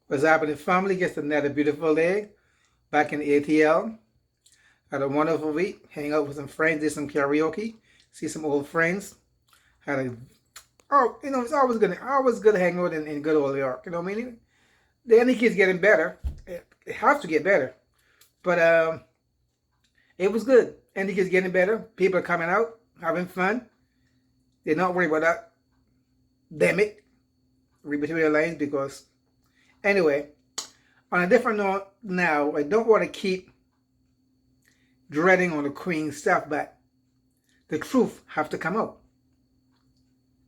What's happening, family? Just another beautiful day back in ATL. Had a wonderful week. Hang out with some friends, did some karaoke, see some old friends. Had a it's always good to hang out in good old New York. You know what I mean? The any kids getting better. It has to get better, but it was good. Any kids getting better. People are coming out, having fun. They're not worried about that. Damn it. Read between the lines because anyway. On a different note, now I don't want to keep dreading on the Queen stuff, but the truth have to come out.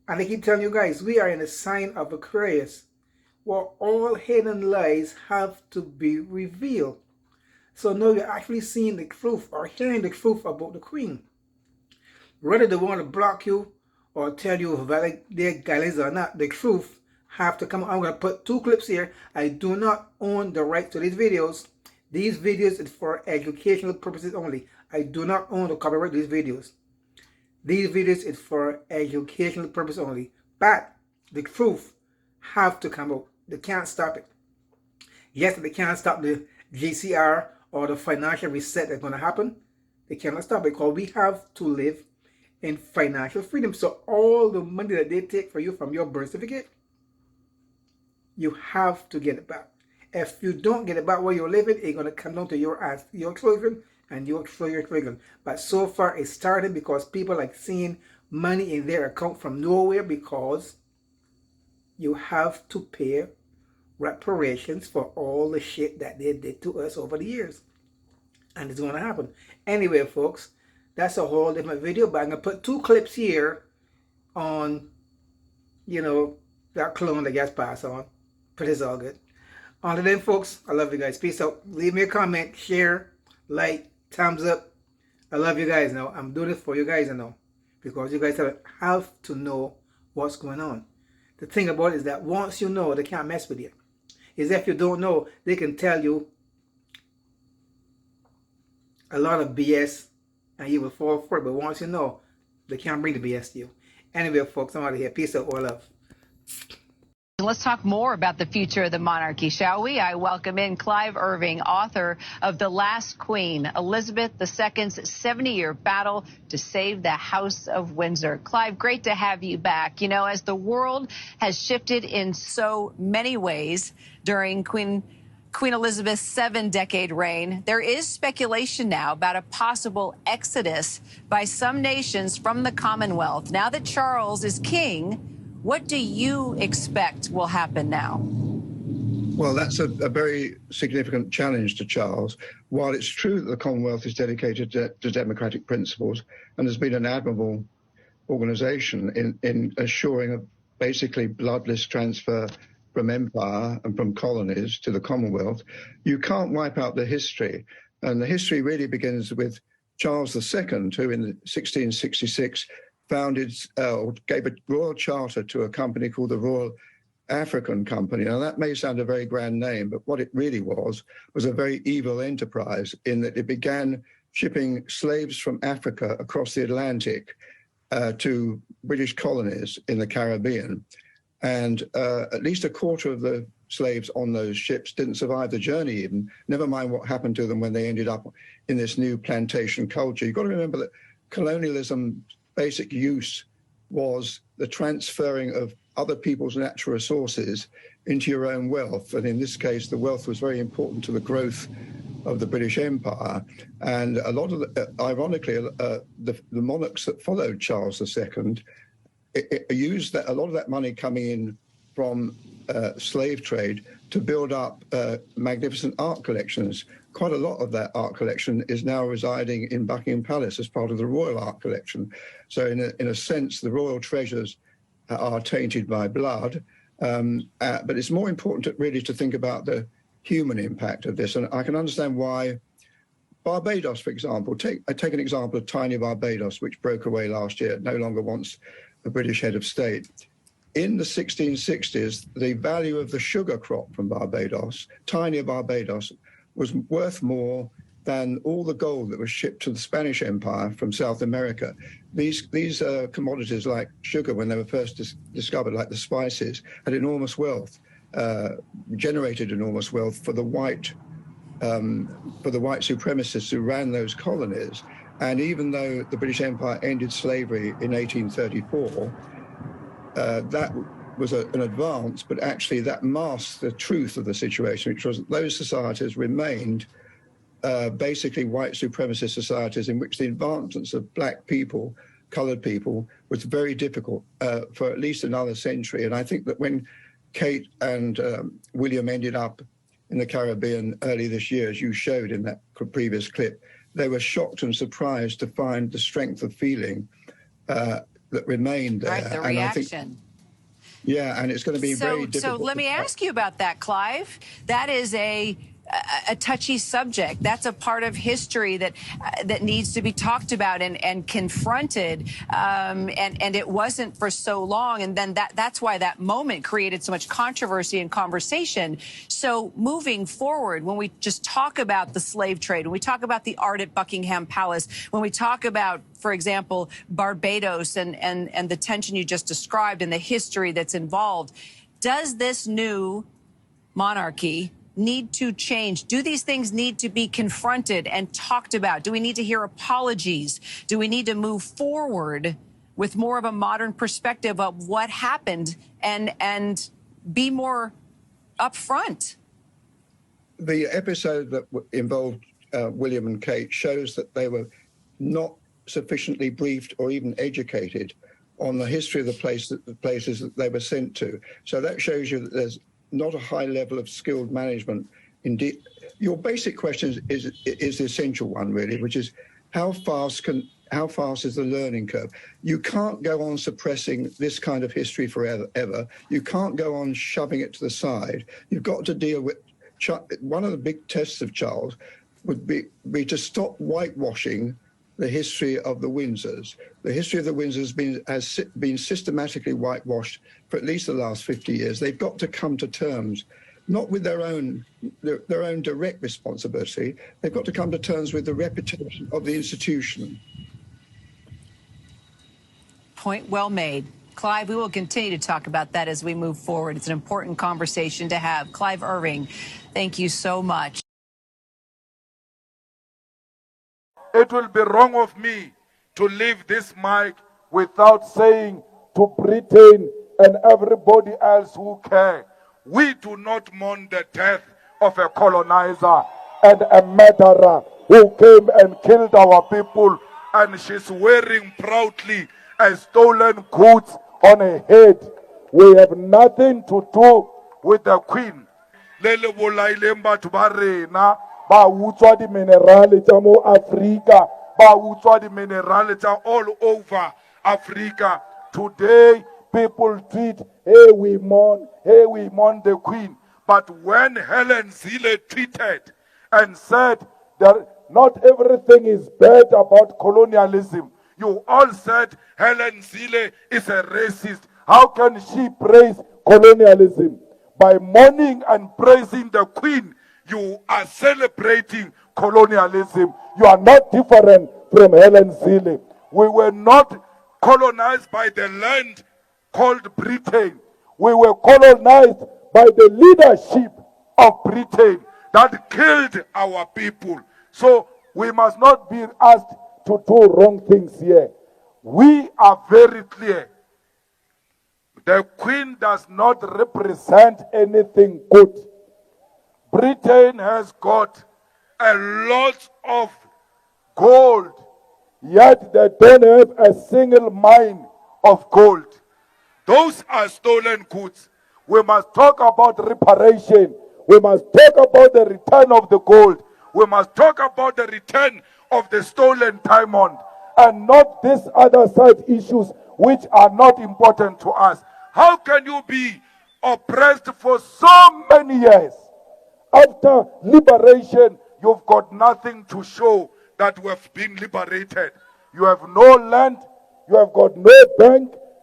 And I keep telling you guys, we are in a sign of Aquarius, where all hidden lies have to be revealed. So now you're actually seeing the truth or hearing the truth about the Queen. Whether they want to block you or tell you whether they're guys or not, the truth have to come. I'm going to put two clips here. I do not own the right to these videos. These videos is for educational purposes only. I do not own the copyright to these videos. These videos is for educational purpose only. But the truth have to come out. They can't stop it. Yes, they can't stop the GCR or the financial reset that's going to happen. They cannot stop it because we have to live in financial freedom. So all the money that they take for you from your birth certificate, you have to get it back. If you don't get it back where you're living, it's going to come down to your children and your children. But so far, it started because people like seeing money in their account from nowhere because you have to pay reparations for all the shit that they did to us over the years. And it's going to happen. Anyway, folks, that's a whole different video, but I'm going to put two clips here on, that clone that gets passed on. But it's all good. On to them, folks. I love you guys. Peace out. Leave me a comment, share, like, thumbs up. I love you guys now. I'm doing this for you guys now because you guys have to know what's going on. The thing about it is that once you know, they can't mess with you. Is if you don't know, they can tell you a lot of BS and you will fall for it. But once you know, they can't bring the BS to you. Anyway, folks, I'm out of here. Peace out. All love. Let's talk more about the future of the monarchy, shall we? I welcome in Clive Irving, author of The Last Queen, Elizabeth II's 70-year battle to save the House of Windsor. Clive, great to have you back. You know, as the world has shifted in so many ways during Queen Elizabeth's 7-decade reign, there is speculation now about a possible exodus by some nations from the Commonwealth. Now that Charles is king, what do you expect will happen now? Well, that's a very significant challenge to Charles. While it's true that the Commonwealth is dedicated to democratic principles and has been an admirable organization in assuring a basically bloodless transfer from empire and from colonies to the Commonwealth, you can't wipe out the history. And the history really begins with Charles II, who in 1666 gave a royal charter to a company called the Royal African Company. Now, that may sound a very grand name, but what it really was a very evil enterprise in that it began shipping slaves from Africa across the Atlantic to British colonies in the Caribbean. And at least a quarter of the slaves on those ships didn't survive the journey even, never mind what happened to them when they ended up in this new plantation culture. You've got to remember that colonialism basic use was the transferring of other people's natural resources into your own wealth. And in this case, the wealth was very important to the growth of the British Empire. And a lot of, ironically, the monarchs that followed Charles II used a lot of that money coming in from slave trade to build up magnificent art collections. Quite a lot of that art collection is now residing in Buckingham Palace as part of the Royal Art Collection. So in a sense, the royal treasures are tainted by blood. But it's more important really to think about the human impact of this. And I can understand why Barbados, for example, take an example of tiny Barbados, which broke away last year, no longer wants a British head of state. In the 1660s, the value of the sugar crop from Barbados, tiny Barbados, was worth more than all the gold that was shipped to the Spanish Empire from South America. These commodities like sugar, when they were first discovered, like the spices, had enormous wealth. generated enormous wealth for the white supremacists who ran those colonies. And even though the British Empire ended slavery in 1834, that was an advance, but actually that masked the truth of the situation, which was that those societies remained basically white supremacist societies in which the advancements of black people, colored people, was very difficult for at least another century. And I think that when Kate and William ended up in the Caribbean early this year, as you showed in that previous clip, they were shocked and surprised to find the strength of feeling that remained there. Right, the reaction. Yeah, and it's going to be very difficult. So let me ask you about that, Clive. That is a touchy subject. That's a part of history that needs to be talked about and confronted. And it wasn't for so long. And then that's why that moment created so much controversy and conversation. So moving forward, when we just talk about the slave trade, when we talk about the art at Buckingham Palace, when we talk about, for example, Barbados and the tension you just described and the history that's involved, does this new monarchy need to change? Do these things need to be confronted and talked about? Do we need to hear apologies? Do we need to move forward with more of a modern perspective of what happened and be more upfront? The episode that involved William and Kate shows that they were not sufficiently briefed or even educated on the history of the places that they were sent to. So that shows you that there's not a high level of skilled management. Indeed, your basic question is the essential one, really, which is how fast is the learning curve? You can't go on suppressing this kind of history forever, ever. You can't go on shoving it to the side. You've got to deal with one of the big tests of Charles would be to stop whitewashing the history of the Windsors. The history of the Windsors has been systematically whitewashed for at least the last 50 years. They've got to come to terms, not with their own direct responsibility. They've got to come to terms with the reputation of the institution. Point well made. Clive, we will continue to talk about that as we move forward. It's an important conversation to have. Clive Irving, thank you so much. It will be wrong of me to leave this mic without saying to Britain and everybody else who care, we do not mourn the death of a colonizer and a murderer who came and killed our people, and she's wearing proudly a stolen goods on her head. We have nothing to do with the Queen. Lele bolaileng batho ba rena ba utswa di minerale tsa mo Africa, ba utswa di minerale tsa all over Africa. Today people tweet, hey we mourn the Queen. But when Helen Zille tweeted and said that not everything is bad about colonialism, you all said Helen Zille is a racist. How can she praise colonialism? By mourning and praising the Queen, you are celebrating colonialism. You are not different from Helen Zille. We were not colonized by the land called Britain. We were colonized by the leadership of Britain that killed our people. So we must not be asked to do wrong things here. We are very clear. The Queen does not represent anything good. Britain has got a lot of gold, yet they don't have a single mine of gold. Those are stolen goods. We must talk about reparation. We must talk about the return of the gold. We must talk about the return of the stolen diamond, and not these other side issues which are not important to us. How can you be oppressed for so many years? After liberation, you've got nothing to show that we have been liberated. You have no land, you have got no bank,